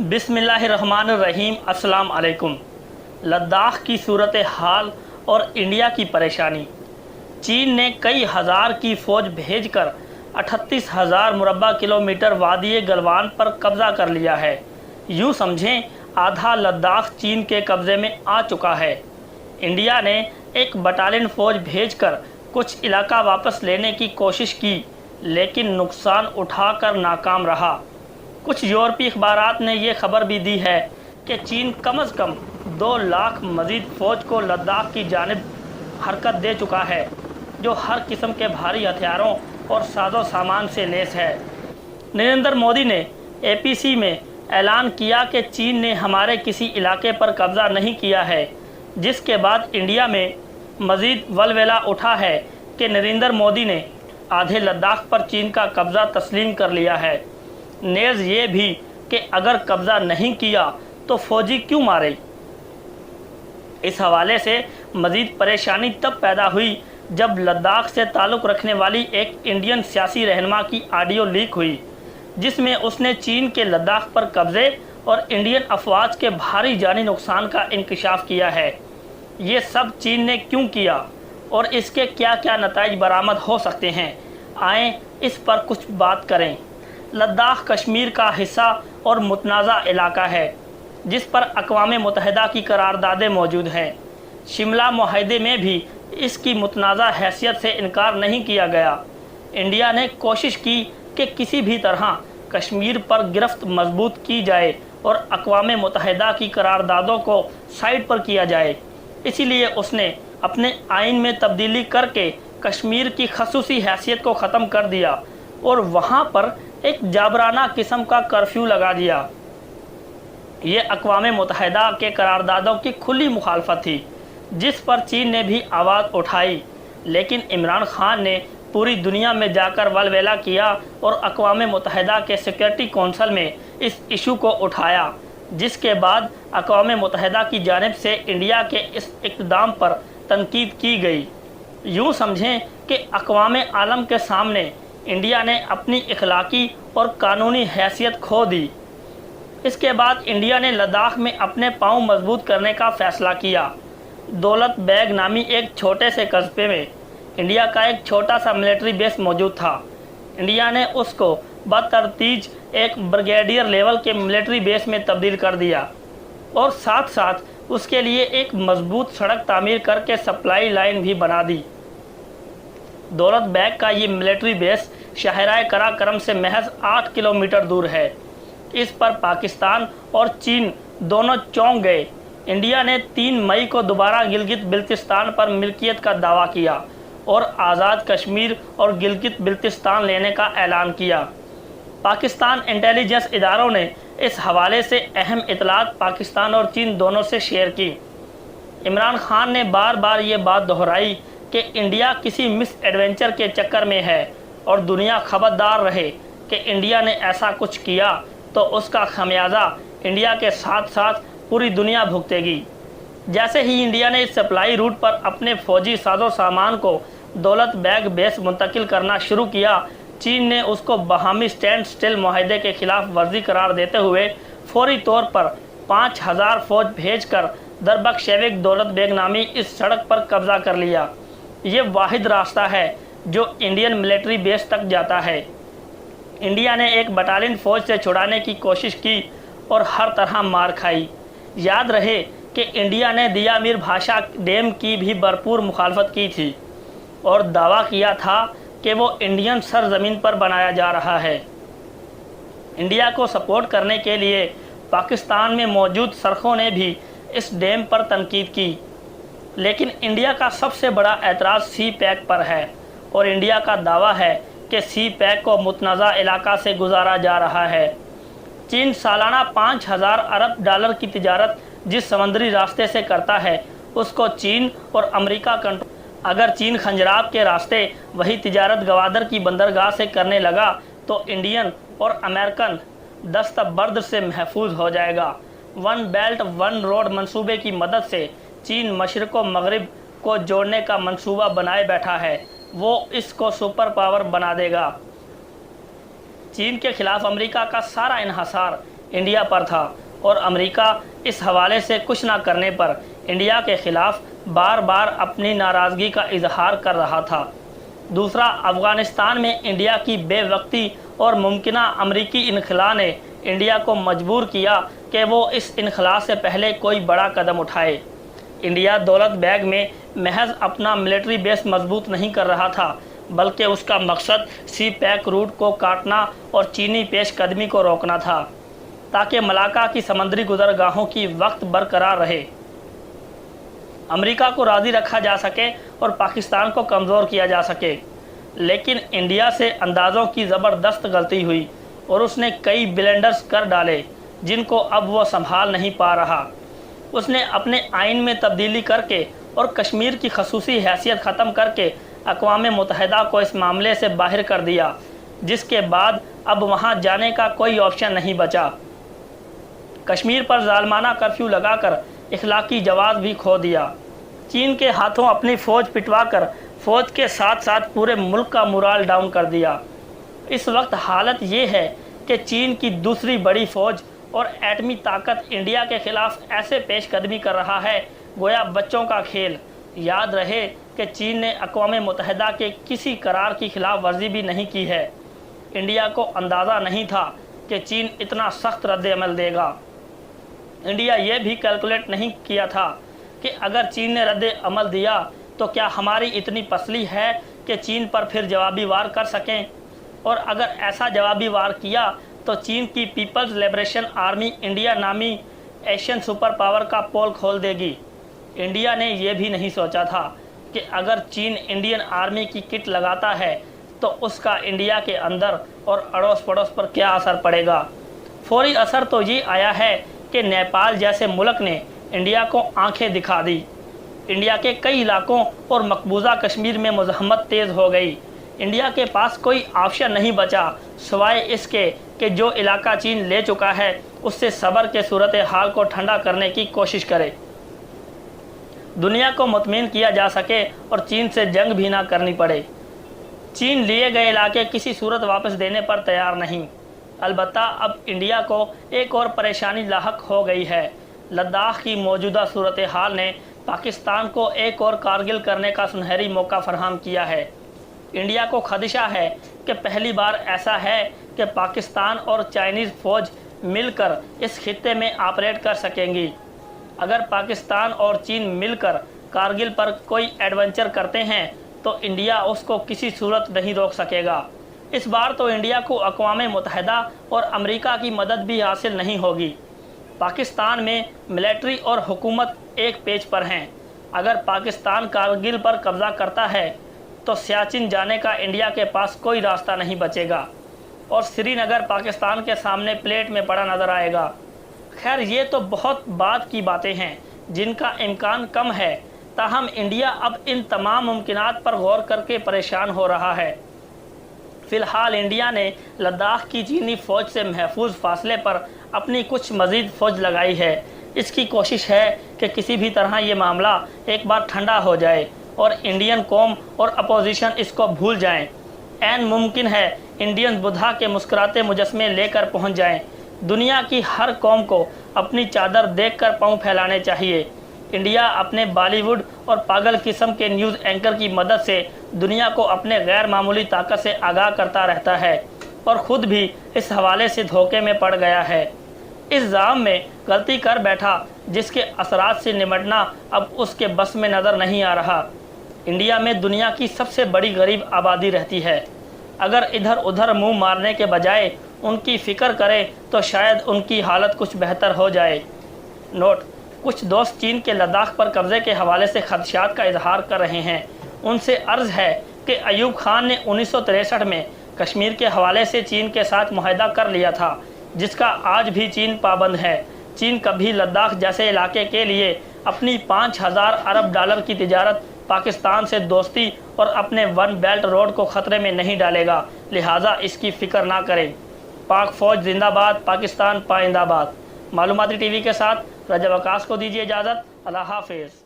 بسم اللہ الرحمن الرحیم۔ السلام علیکم۔ لداخ کی صورتحال اور انڈیا کی پریشانی۔ چین نے کئی ہزار کی فوج بھیج کر 38,000 مربع کلومیٹر وادی گلوان پر قبضہ کر لیا ہے۔ یوں سمجھیں آدھا لداخ چین کے قبضے میں آ چکا ہے۔ انڈیا نے ایک بٹالین فوج بھیج کر کچھ علاقہ واپس لینے کی کوشش کی، لیکن نقصان اٹھا کر ناکام رہا۔ کچھ یورپی اخبارات نے یہ خبر بھی دی ہے کہ چین کم از کم 2 لاکھ مزید فوج کو لداخ کی جانب حرکت دے چکا ہے، جو ہر قسم کے بھاری ہتھیاروں اور ساز و سامان سے لیس ہے۔ نریندر مودی نے APC میں اعلان کیا کہ چین نے ہمارے کسی علاقے پر قبضہ نہیں کیا ہے، جس کے بعد انڈیا میں مزید ولولہ اٹھا ہے کہ نریندر مودی نے آدھے لداخ پر چین کا قبضہ تسلیم کر لیا ہے۔ نیز یہ بھی کہ اگر قبضہ نہیں کیا تو فوجی کیوں مارے۔ اس حوالے سے مزید پریشانی تب پیدا ہوئی جب لداخ سے تعلق رکھنے والی ایک انڈین سیاسی رہنما کی آڈیو لیک ہوئی، جس میں اس نے چین کے لداخ پر قبضے اور انڈین افواج کے بھاری جانی نقصان کا انکشاف کیا ہے۔ یہ سب چین نے کیوں کیا اور اس کے کیا کیا نتائج برآمد ہو سکتے ہیں، آئیں اس پر کچھ بات کریں۔ لداخ کشمیر کا حصہ اور متنازع علاقہ ہے، جس پر اقوام متحدہ کی قراردادیں موجود ہیں۔ شملہ معاہدے میں بھی اس کی متنازع حیثیت سے انکار نہیں کیا گیا۔ انڈیا نے کوشش کی کہ کسی بھی طرح کشمیر پر گرفت مضبوط کی جائے اور اقوام متحدہ کی قراردادوں کو سائڈ پر کیا جائے۔ اسی لیے اس نے اپنے آئین میں تبدیلی کر کے کشمیر کی خصوصی حیثیت کو ختم کر دیا اور وہاں پر ایک جابرانہ قسم کا کرفیو لگا دیا۔ یہ اقوام متحدہ کے قراردادوں کی کھلی مخالفت تھی، جس پر چین نے بھی آواز اٹھائی، لیکن عمران خان نے پوری دنیا میں جا کر ولولہ کیا اور اقوام متحدہ کے سیکورٹی کونسل میں اس ایشو کو اٹھایا، جس کے بعد اقوام متحدہ کی جانب سے انڈیا کے اس اقدام پر تنقید کی گئی۔ یوں سمجھیں کہ اقوام عالم کے سامنے انڈیا نے اپنی اخلاقی اور قانونی حیثیت کھو دی۔ اس کے بعد انڈیا نے لداخ میں اپنے پاؤں مضبوط کرنے کا فیصلہ کیا۔ دولت بیگ نامی ایک چھوٹے سے قصبے میں انڈیا کا ایک چھوٹا سا ملٹری بیس موجود تھا۔ انڈیا نے اس کو بتدریج ایک بریگیڈیئر لیول کے ملٹری بیس میں تبدیل کر دیا اور ساتھ ساتھ اس کے لیے ایک مضبوط سڑک تعمیر کر کے سپلائی لائن بھی بنا دی۔ دولت بیگ کا یہ ملٹری بیس شاہراہ قراقرم سے محض 8 کلومیٹر دور ہے۔ اس پر پاکستان اور چین دونوں چونک گئے۔ انڈیا نے 3 مئی کو دوبارہ گلگت بلتستان پر ملکیت کا دعویٰ کیا اور آزاد کشمیر اور گلگت بلتستان لینے کا اعلان کیا۔ پاکستان انٹیلیجنس اداروں نے اس حوالے سے اہم اطلاعات پاکستان اور چین دونوں سے شیئر کی۔ عمران خان نے بار بار یہ بات دہرائی کہ انڈیا کسی مس ایڈونچر کے چکر میں ہے اور دنیا خبردار رہے کہ انڈیا نے ایسا کچھ کیا تو اس کا خمیازہ انڈیا کے ساتھ ساتھ پوری دنیا بھگتے گی۔ جیسے ہی انڈیا نے اس سپلائی روٹ پر اپنے فوجی ساز و سامان کو دولت بیگ بیس منتقل کرنا شروع کیا، چین نے اس کو باہمی اسٹینڈ سٹل معاہدے کے خلاف ورزی قرار دیتے ہوئے فوری طور پر 5,000 فوج بھیج کر دربک شیوک دولت بیگ نامی اس سڑک پر قبضہ کر لیا۔ یہ واحد راستہ ہے جو انڈین ملٹری بیس تک جاتا ہے۔ انڈیا نے ایک بٹالین فوج سے چھڑانے کی کوشش کی اور ہر طرح مار کھائی۔ یاد رہے کہ انڈیا نے دیا میر بھاشا ڈیم کی بھی بھرپور مخالفت کی تھی اور دعویٰ کیا تھا کہ وہ انڈین سرزمین پر بنایا جا رہا ہے۔ انڈیا کو سپورٹ کرنے کے لیے پاکستان میں موجود سرخوں نے بھی اس ڈیم پر تنقید کی، لیکن انڈیا کا سب سے بڑا اعتراض سی پیک پر ہے اور انڈیا کا دعویٰ ہے کہ سی پیک کو متنازع علاقہ سے گزارا جا رہا ہے۔ چین سالانہ 5,000 ارب ڈالر کی تجارت جس سمندری راستے سے کرتا ہے، اس کو چین اور امریکہ کنٹرول۔ اگر چین خنجراب کے راستے وہی تجارت گوادر کی بندرگاہ سے کرنے لگا تو انڈین اور امریکن دست برد سے محفوظ ہو جائے گا۔ ون بیلٹ ون روڈ منصوبے کی مدد سے چین مشرق و مغرب کو جوڑنے کا منصوبہ بنائے بیٹھا ہے، وہ اس کو سپر پاور بنا دے گا۔ چین کے خلاف امریکہ کا سارا انحصار انڈیا پر تھا اور امریکہ اس حوالے سے کچھ نہ کرنے پر انڈیا کے خلاف بار بار اپنی ناراضگی کا اظہار کر رہا تھا۔ دوسرا، افغانستان میں انڈیا کی بے وقتی اور ممکنہ امریکی انخلاء نے انڈیا کو مجبور کیا کہ وہ اس انخلاء سے پہلے کوئی بڑا قدم اٹھائے۔ انڈیا دولت بیگ میں محض اپنا ملٹری بیس مضبوط نہیں کر رہا تھا، بلکہ اس کا مقصد سی پیک روٹ کو کاٹنا اور چینی پیش قدمی کو روکنا تھا تاکہ ملاکا کی سمندری گزرگاہوں کی وقت برقرار رہے، امریکہ کو راضی رکھا جا سکے اور پاکستان کو کمزور کیا جا سکے۔ لیکن انڈیا سے اندازوں کی زبردست غلطی ہوئی اور اس نے کئی بلنڈرز کر ڈالے جن کو اب وہ سنبھال نہیں پا رہا۔ اس نے اپنے آئین میں تبدیلی کر کے اور کشمیر کی خصوصی حیثیت ختم کر کے اقوام متحدہ کو اس معاملے سے باہر کر دیا، جس کے بعد اب وہاں جانے کا کوئی آپشن نہیں بچا۔ کشمیر پر ظالمانہ کرفیو لگا کر اخلاقی جواز بھی کھو دیا۔ چین کے ہاتھوں اپنی فوج پٹوا کر فوج کے ساتھ ساتھ پورے ملک کا مورال ڈاؤن کر دیا۔ اس وقت حالت یہ ہے کہ چین کی دوسری بڑی فوج اور ایٹمی طاقت انڈیا کے خلاف ایسے پیش قدمی کر رہا ہے گویا بچوں کا کھیل۔ یاد رہے کہ چین نے اقوام متحدہ کے کسی قرار کی خلاف ورزی بھی نہیں کی ہے۔ انڈیا کو اندازہ نہیں تھا کہ چین اتنا سخت رد عمل دے گا۔ انڈیا یہ بھی کیلکولیٹ نہیں کیا تھا کہ اگر چین نے رد عمل دیا تو کیا ہماری اتنی پسلی ہے کہ چین پر پھر جوابی وار کر سکیں، اور اگر ایسا جوابی وار کیا تو چین کی پیپلز لبریشن آرمی انڈیا نامی ایشین سپر پاور کا پول کھول دے گی۔ انڈیا نے یہ بھی نہیں سوچا تھا کہ اگر چین انڈین آرمی کی کٹ لگاتا ہے تو اس کا انڈیا کے اندر اور اڑوس پڑوس پر کیا اثر پڑے گا۔ فوری اثر تو یہ آیا ہے کہ نیپال جیسے ملک نے انڈیا کو آنکھیں دکھا دی۔ انڈیا کے کئی علاقوں اور مقبوضہ کشمیر میں مزاحمت تیز ہو گئی۔ انڈیا کے پاس کوئی آپشن نہیں بچا سوائے اس کے کہ جو علاقہ چین لے چکا ہے اس سے صبر کے صورتحال کو ٹھنڈا کرنے کی کوشش کرے، دنیا کو مطمئن کیا جا سکے اور چین سے جنگ بھی نہ کرنی پڑے۔ چین لیے گئے علاقے کسی صورت واپس دینے پر تیار نہیں۔ البتہ اب انڈیا کو ایک اور پریشانی لاحق ہو گئی ہے۔ لداخ کی موجودہ صورتحال نے پاکستان کو ایک اور کارگل کرنے کا سنہری موقع فراہم کیا ہے۔ انڈیا کو خدشہ ہے کہ پہلی بار ایسا ہے کہ پاکستان اور چائنیز فوج مل کر اس خطے میں آپریٹ کر سکیں گی۔ اگر پاکستان اور چین مل کر کارگل پر کوئی ایڈونچر کرتے ہیں تو انڈیا اس کو کسی صورت نہیں روک سکے گا۔ اس بار تو انڈیا کو اقوام متحدہ اور امریکہ کی مدد بھی حاصل نہیں ہوگی۔ پاکستان میں ملٹری اور حکومت ایک پیج پر ہیں۔ اگر پاکستان کارگل پر قبضہ کرتا ہے تو سیاچن جانے کا انڈیا کے پاس کوئی راستہ نہیں بچے گا اور سری نگر پاکستان کے سامنے پلیٹ میں پڑا نظر آئے گا۔ خیر، یہ تو بہت بعد کی باتیں ہیں جن کا امکان کم ہے، تاہم انڈیا اب ان تمام ممکنات پر غور کر کے پریشان ہو رہا ہے۔ فی الحال انڈیا نے لداخ کی چینی فوج سے محفوظ فاصلے پر اپنی کچھ مزید فوج لگائی ہے۔ اس کی کوشش ہے کہ کسی بھی طرح یہ معاملہ ایک بار ٹھنڈا ہو جائے اور انڈین قوم اور اپوزیشن اس کو بھول جائیں۔ عین ممکن ہے انڈین بدھا کے مسکراتے مجسمے لے کر پہنچ جائیں۔ دنیا کی ہر قوم کو اپنی چادر دیکھ کر پاؤں پھیلانے چاہیے۔ انڈیا اپنے بالی ووڈ اور پاگل قسم کے نیوز اینکر کی مدد سے دنیا کو اپنے غیر معمولی طاقت سے آگاہ کرتا رہتا ہے اور خود بھی اس حوالے سے دھوکے میں پڑ گیا ہے۔ اس زعم میں غلطی کر بیٹھا جس کے اثرات سے نمٹنا اب اس کے بس میں نظر نہیں آ رہا۔ انڈیا میں دنیا کی سب سے بڑی غریب آبادی رہتی ہے۔ اگر ادھر ادھر منہ مارنے کے بجائے ان کی فکر کرے تو شاید ان کی حالت کچھ بہتر ہو جائے۔ نوٹ: کچھ دوست چین کے لداخ پر قبضے کے حوالے سے خدشات کا اظہار کر رہے ہیں۔ ان سے عرض ہے کہ ایوب خان نے 1963 میں کشمیر کے حوالے سے چین کے ساتھ معاہدہ کر لیا تھا، جس کا آج بھی چین پابند ہے۔ چین کبھی لداخ جیسے علاقے کے لیے اپنی 5000 ارب ڈالر کی تجارت پاکستان سے دوستی اور اپنے ون بیلٹ روڈ کو خطرے میں نہیں ڈالے گا، لہٰذا اس کی فکر نہ کریں۔ پاک فوج زندہ باد، پاکستان پائندہ باد۔ معلوماتی ٹی وی کے ساتھ رجب عکاس کو دیجیے اجازت۔ اللہ حافظ۔